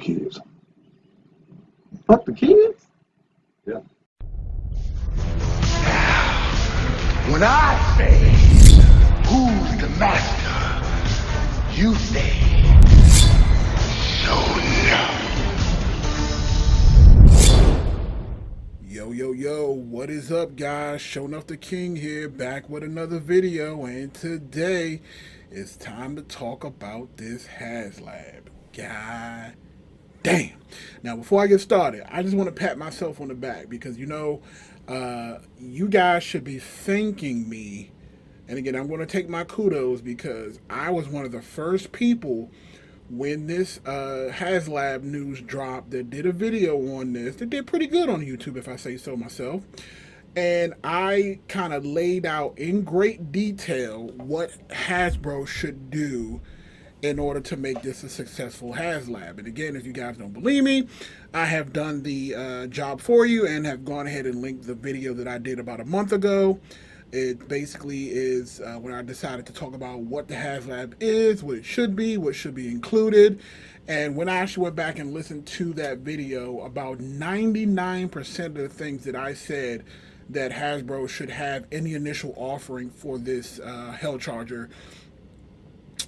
kids. Fuck the kids? Yeah. When I say, who's the master? You say, so Yo, what is up, guys? Showing off the king here, back with another video, and today it's time to talk about this Haslab. God damn. Now, before I get started, I just want to pat myself on the back because, you guys should be thanking me. And again, I'm going to take my kudos because I was one of the first people when this Haslab news dropped that did a video on this. That did pretty good on YouTube, if I say so myself. And I kind of laid out in great detail what Hasbro should do in order to make this a successful Haslab. And again, if you guys don't believe me, I have done the job for you and have gone ahead and linked the video that I did about a month ago. It basically is when I decided to talk about what the Haslab is, what it should be, what should be included. And when I actually went back and listened to that video, about 99% of the things that I said that Hasbro should have in the initial offering for this Hell Charger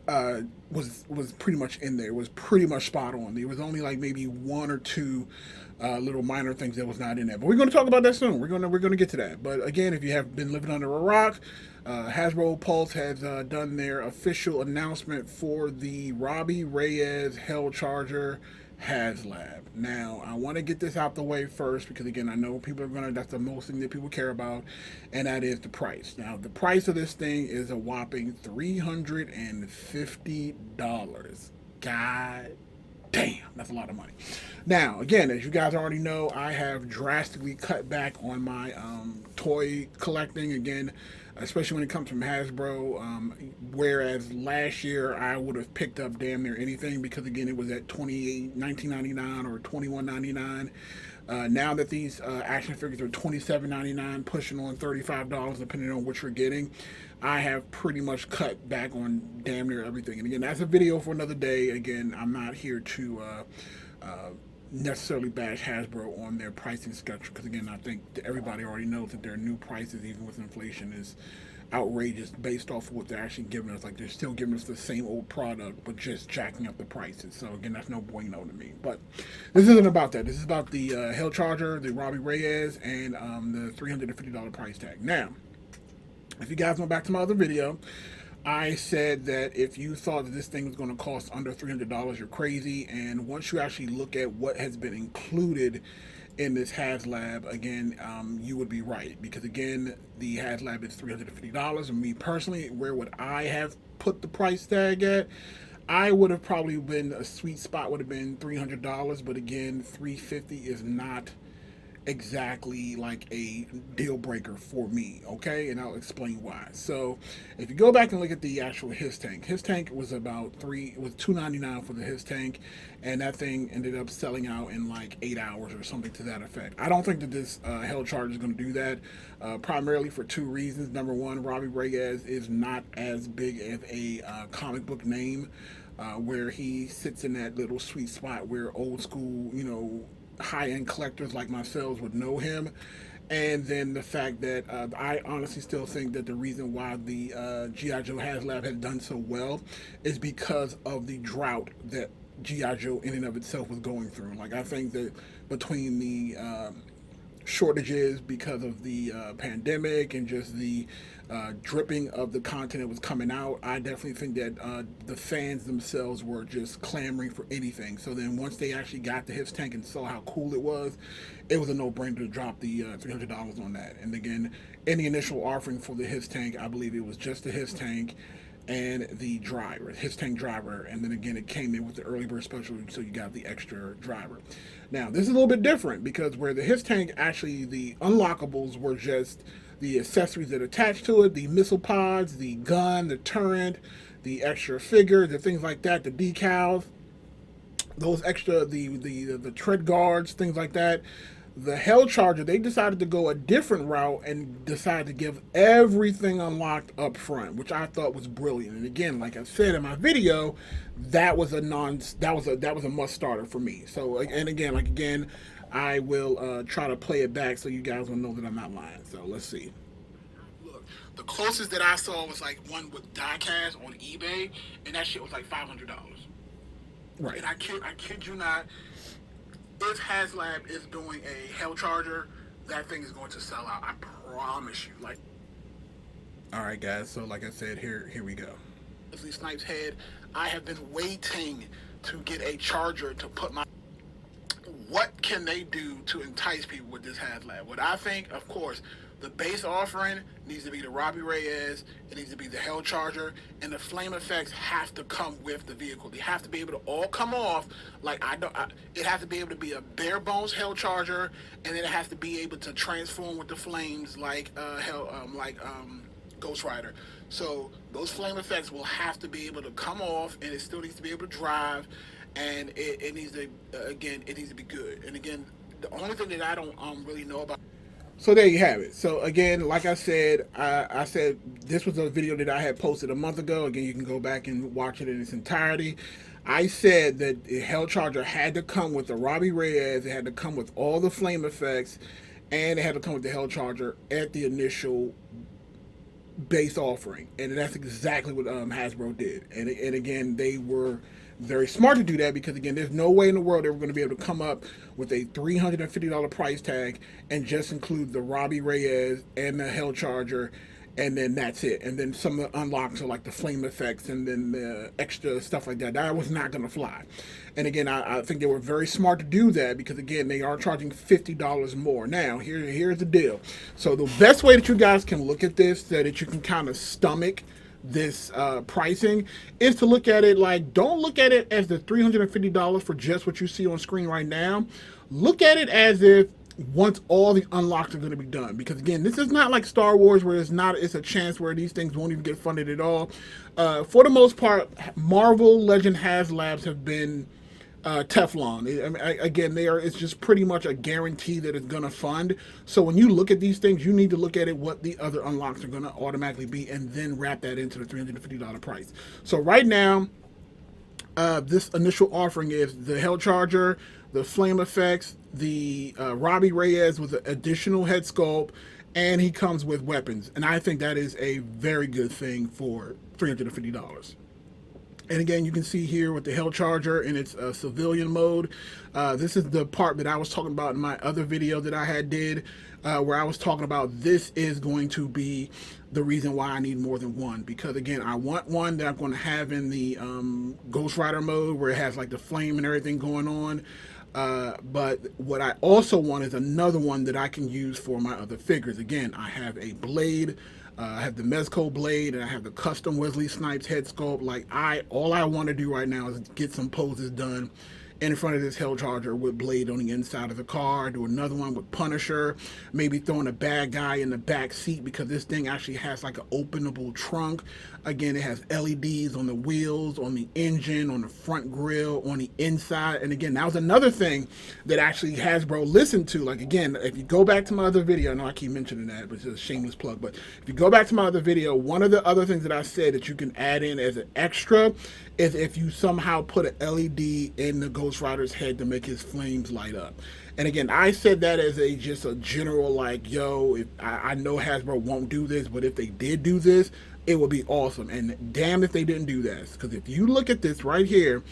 was pretty much in there. It was pretty much spot on. There was only like maybe one or two little minor things that was not in there. But we're going to talk about that soon. We're going to get to that. But again, if you have been living under a rock, Hasbro Pulse has done their official announcement for the Robbie Reyes Hell Charger Haslab. Now, I want to get this out the way first because, again, I know people are that's the most thing that people care about, and that is the price. Now, the price of this thing is a whopping $350. God damn, that's a lot of money. Now, again, as you guys already know, I have drastically cut back on my toy collecting. Again, especially when it comes from Hasbro. Whereas last year I would have picked up damn near anything because, again, it was at $19.99 or $21.99. Now that these action figures are $27.99, pushing on $35 depending on what you're getting, I have pretty much cut back on damn near everything. And again, that's a video for another day. Again, I'm not here to necessarily bash Hasbro on their pricing structure because, again, I think everybody already knows that their new prices, even with inflation, is outrageous based off of what they're actually giving us. Like, they're still giving us the same old product but just jacking up the prices. So again, that's no bueno to me. But this isn't about that. This is about the Hell Charger, the Robbie Reyes, and the $350 price tag. Now, if you guys went back to my other video, I said that if you thought that this thing was going to cost under $300, you're crazy. And once you actually look at what has been included in this Haslab, again, you would be right. Because, again, the Haslab is $350. And me personally, where would I have put the price tag at? I would have probably been, a sweet spot would have been $300. But, again, $350 is not exactly like a deal breaker for me, okay? And I'll explain why. So if you go back and look at the actual his tank was about $299 for the his tank, and that thing ended up selling out in like 8 hours or something to that effect. I don't think that this Hell Charger is going to do that, primarily for two reasons. Number one, Robbie Reyes is not as big as a comic book name, where he sits in that little sweet spot where old school, high-end collectors like myself would know him. And then the fact that I honestly still think that the reason why the G.I. Joe Haslab has done so well is because of the drought that G.I. Joe in and of itself was going through. Like, I think that between the shortages because of the pandemic and just the dripping of the content that was coming out, I definitely think that the fans themselves were just clamoring for anything. So then once they actually got the his tank and saw how cool it was a no-brainer to drop the $300 on that. And again, in the initial offering for the his tank, I believe it was just the his tank and the driver, his tank driver, and then again it came in with the early bird special, so you got the extra driver. Now this is a little bit different because where the his tank, actually the unlockables were just the accessories that attach to it, the missile pods, the gun, the turret, the extra figure, the things like that, the decals, those extra, the tread guards, things like that. The Hell Charger, they decided to go a different route and decided to give everything unlocked up front, which I thought was brilliant. And again, like I said in my video, that was a must starter for me. So and again, I will try to play it back so you guys will know that I'm not lying. So let's see. Look, the closest that I saw was like one with diecast on eBay, and that shit was like $500. Right. And I kid you not. If Haslab is doing a Hell Charger, that thing is going to sell out. I promise you. Like, all right, guys. So, like I said, here we go. Wesley Snipes' head. I have been waiting to get a charger to put my. What can they do to entice people with this Haslab? What I think, of course, the base offering needs to be the Robbie Reyes, it needs to be the Hell Charger, and the flame effects have to come with the vehicle. They have to be able to all come off. Like it has to be able to be a bare bones Hell Charger, and then it has to be able to transform with the flames like Ghost Rider. So those flame effects will have to be able to come off, and it still needs to be able to drive, and it needs to it needs to be good. And again, the only thing that I don't really know about. So there you have it. So again, like I said, I said this was a video that I had posted a month ago. Again, you can go back and watch it in its entirety. I said that the Hell Charger had to come with the Robbie Reyes, it had to come with all the flame effects, and it had to come with the Hell Charger at the initial base offering. And that's exactly what Hasbro did. And again, they were very smart to do that because, again, there's no way in the world they were going to be able to come up with a $350 price tag and just include the Robbie Reyes and the Hell Charger, and then that's it. And then some of the unlocks are like the flame effects and then the extra stuff like that. That was not going to fly. And again, I think they were very smart to do that because, again, they are charging $50 more. Now, here's the deal. So the best way that you guys can look at this, so that you can kind of stomach this pricing, is to look at it like, don't look at it as the $350 for just what you see on screen right now. Look at it as if once all the unlocks are going to be done, because again, this is not like Star Wars where it's a chance where these things won't even get funded at all. For the most part, Marvel Legend Haslabs have been Teflon. Again, it's just pretty much a guarantee that it's going to fund. So when you look at these things, you need to look at it what the other unlocks are going to automatically be, and then wrap that into the $350 price. So right now, this initial offering is the Hell Charger, the flame effects, the Robbie Reyes with an additional head sculpt, and he comes with weapons. And I think that is a very good thing for $350. And again, you can see here with the Hell Charger in its civilian mode. This is the part that I was talking about in my other video that I had did, where I was talking about this is going to be the reason why I need more than one. Because again, I want one that I'm going to have in the Ghost Rider mode where it has like the flame and everything going on. But what I also want is another one that I can use for my other figures. Again, I have a blade. I have the Mezco blade, and I have the custom Wesley Snipes head sculpt. Like all I want to do right now is get some poses done in front of this Hell Charger with blade on the inside of the car. Do another one with Punisher, maybe throwing a bad guy in the back seat, because this thing actually has like an openable trunk. Again, it has LEDs on the wheels, on the engine, on the front grille, on the inside. And again, that was another thing that actually Hasbro listened to. Like, again, if you go back to my other video, I know I keep mentioning that, but it's just a shameless plug. But if you go back to my other video, one of the other things that I said that you can add in as an extra is if you somehow put an LED in the Ghost Rider's head to make his flames light up. And again, I said that as just a general, like, yo, if I know Hasbro won't do this, but if they did do this, it would be awesome. And damn if they didn't do that. Because if you look at this right here,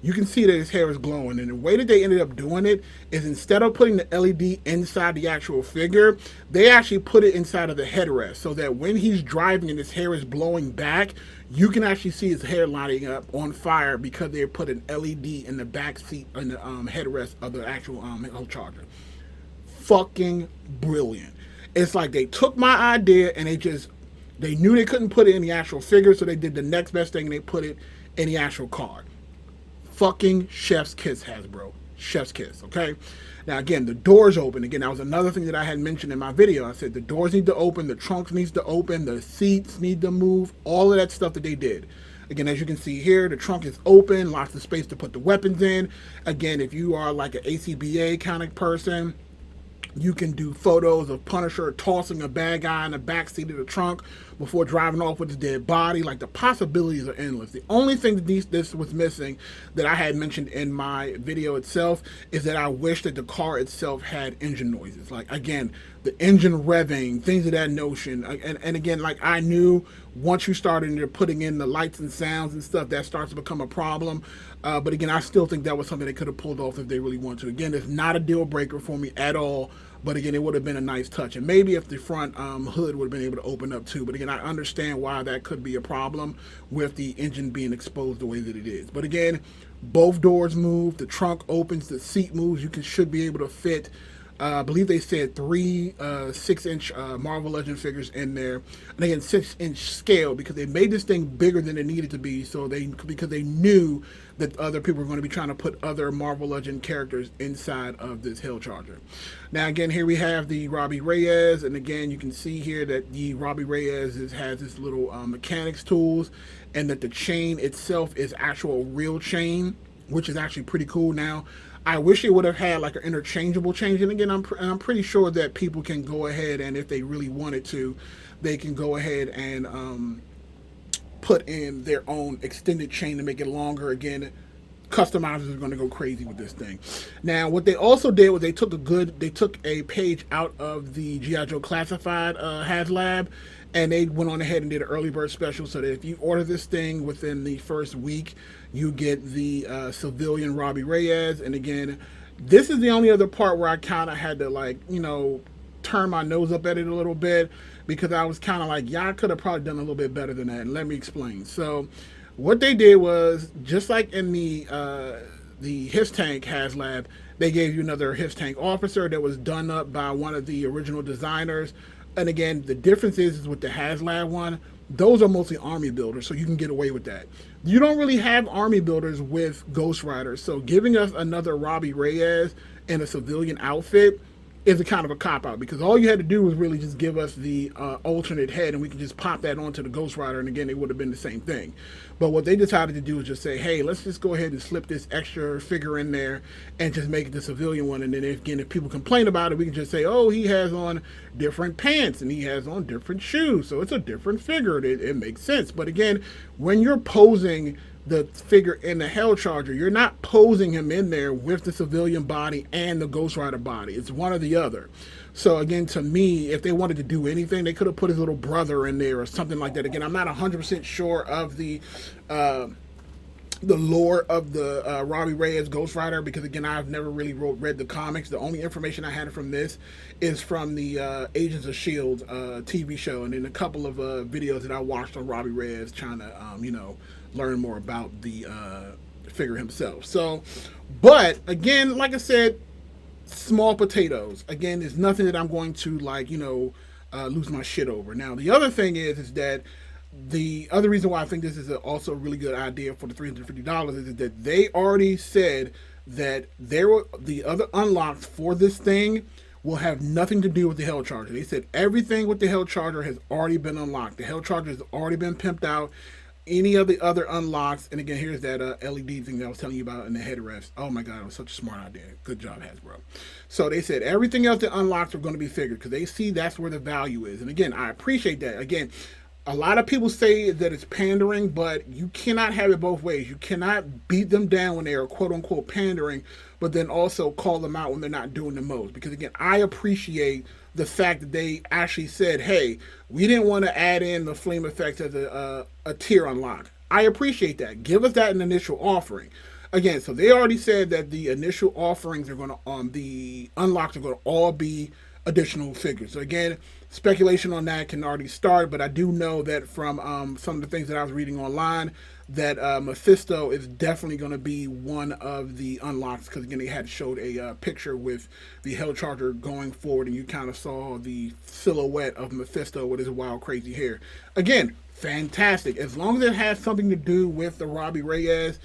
you can see that his hair is glowing. And the way that they ended up doing it is, instead of putting the LED inside the actual figure, they actually put it inside of the headrest, so that when he's driving and his hair is blowing back, you can actually see his hair lighting up on fire, because they put an LED in the back seat, in the headrest of the actual Hell Charger. Fucking brilliant. It's like they took my idea and they knew they couldn't put it in the actual figure, so they did the next best thing and they put it in the actual card. Fucking chef's kiss, Hasbro. Chef's kiss, okay? Now, again, the doors open. Again, that was another thing that I had mentioned in my video. I said the doors need to open, the trunk needs to open, the seats need to move, all of that stuff that they did. Again, as you can see here, the trunk is open, lots of space to put the weapons in. Again, if you are like an ACBA kind of person, You can do photos of Punisher tossing a bad guy in the back seat of the trunk before driving off with his dead body. Like, the possibilities are endless. The only thing that this was missing that I had mentioned in my video itself is that I wish that the car itself had engine noises. Like, again, the engine revving, things of that notion. And again, like, I knew once you started putting in the lights and sounds and stuff, that starts to become a problem. But again, I still think that was something they could have pulled off if they really wanted to. Again, it's not a deal breaker for me at all. But again, it would have been a nice touch. And maybe if the front hood would have been able to open up too. But again, I understand why that could be a problem with the engine being exposed the way that it is. But again, both doors move. The trunk opens. The seat moves. You should be able to fit, I believe they said 3 6-inch Marvel Legend figures in there. And again, 6-inch scale, because they made this thing bigger than it needed to be. So because they knew that other people were going to be trying to put other Marvel Legend characters inside of this Hell Charger. Now again, here we have the Robbie Reyes, and again you can see here that the Robbie Reyes has this little mechanics tools, and that the chain itself is actual real chain, which is actually pretty cool. Now, I wish it would have had like an interchangeable chain, and again, I'm pretty sure that people can go ahead, and if they really wanted to, they can go ahead and put in their own extended chain to make it longer. Again, customizers are going to go crazy with this thing. Now, what they also did was they took a page out of the G.I. Joe Classified Haslab, and they went on ahead and did an early bird special, so that if you order this thing within the first week, you get the civilian Robbie Reyes. And again, this is the only other part where I kind of had to, like, turn my nose up at it a little bit, because I was kind of like, y'all could have probably done a little bit better than that. And let me explain. So what they did was, just like in the His Tank Haslab, they gave you another His Tank officer that was done up by one of the original designers. And again, the difference is with the Haslab one, those are mostly army builders, so you can get away with that. You don't really have army builders with Ghost Rider, so giving us another Robbie Reyes in a civilian outfit is a kind of a cop-out, because all you had to do was really just give us the alternate head, and we can just pop that onto the Ghost Rider, and again, it would have been the same thing. But what they decided to do is just say, hey, let's just go ahead and slip this extra figure in there and just make it the civilian one. And then again, if people complain about it, we can just say, oh, he has on different pants and he has on different shoes, so it's a different figure. It makes sense. But again, when you're posing the figure in the Hell Charger, you're not posing him in there with the civilian body and the Ghost Rider body. It's one or the other. So again, to me, if they wanted to do anything, they could have put his little brother in there or something like that. Again, I'm not 100% sure of the lore of the Robbie Reyes Ghost Rider, because again, I've never really read the comics. The only information I had from this is from the Agents of S.H.I.E.L.D. TV show, and then a couple of videos that I watched on Robbie Reyes trying to learn more about the figure himself. So, but again, like I said, small potatoes. Again, there's nothing that I'm going to lose my shit over. Now, the other thing is that the other reason why I think this is also a really good idea for the $350 is that they already said that the other unlocks for this thing will have nothing to do with the Hell Charger. They said everything with the Hell Charger has already been unlocked. The Hell Charger has already been pimped out. Any of the other unlocks, and again, here's that LED thing that I was telling you about in the headrest. Oh my God, it was such a smart idea. Good job, Hasbro. So they said everything else that unlocks are going to be figured, because they see that's where the value is. And again, I appreciate that. Again, a lot of people say that it's pandering, but you cannot have it both ways. You cannot beat them down when they are quote unquote pandering, but then also call them out when they're not doing the most. Because again, I appreciate the fact that they actually said, hey, we didn't want to add in the flame effect as a tier unlock. I appreciate that. Give us that in the initial offering. Again, so they already said that the initial offerings are going to, the unlocks are going to all be additional figures. So again, speculation on that can already start, but I do know that from some of the things that I was reading online, that Mephisto is definitely going to be one of the unlocks, because again, they had showed a picture with the Hell Charger going forward, and you kind of saw the silhouette of Mephisto with his wild, crazy hair. Again, fantastic. As long as it has something to do with the Robbie Reyes,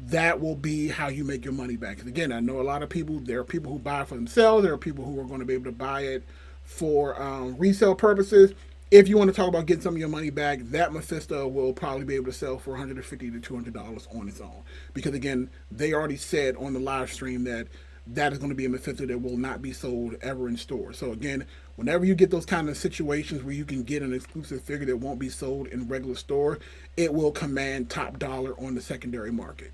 that will be how you make your money back. Because again, I know a lot of people, there are people who buy it for themselves, there are people who are going to be able to buy it for resale purposes. If you want to talk about getting some of your money back, that Mephisto will probably be able to sell for $150 to $200 on its own. Because again, they already said on the live stream that that is going to be a Mephisto that will not be sold ever in store. So again, whenever you get those kind of situations where you can get an exclusive figure that won't be sold in regular store, it will command top dollar on the secondary market.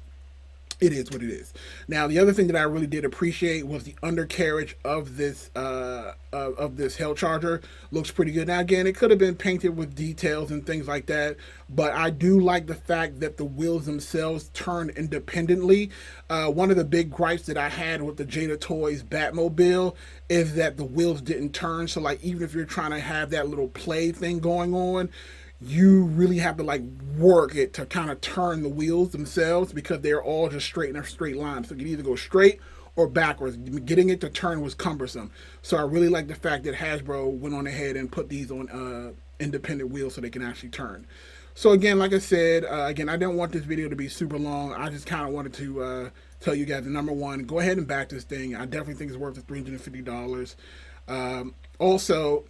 It is what it is. Now, the other thing that I really did appreciate was the undercarriage of this Hell Charger. Looks pretty good. Now, again, it could have been painted with details and things like that, but I do like the fact that the wheels themselves turn independently. One of the big gripes that I had with the Jada Toys Batmobile is that the wheels didn't turn. So, like, even if you're trying to have that little play thing going on, you really have to like work it to kind of turn the wheels themselves because they're all just straight in a straight line. So you can either go straight or backwards. Getting it to turn was cumbersome. So I really like the fact that Hasbro went on ahead and put these on independent wheels so they can actually turn. So again, like I said, again, I didn't want this video to be super long. I just kind of wanted to tell you guys, number one, go ahead and back this thing. I definitely think it's worth the $350. Also,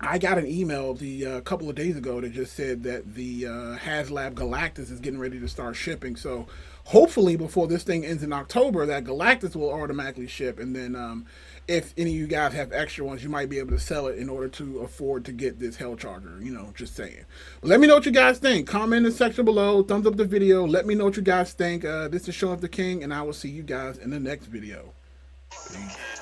I got an email a couple of days ago that just said that the Haslab Galactus is getting ready to start shipping. So hopefully before this thing ends in October, that Galactus will automatically ship. And then if any of you guys have extra ones, you might be able to sell it in order to afford to get this Hell Charger. You know, just saying. But let me know what you guys think. Comment in the section below. Thumbs up the video. Let me know what you guys think. This is Showing Up the King, and I will see you guys in the next video. Peace.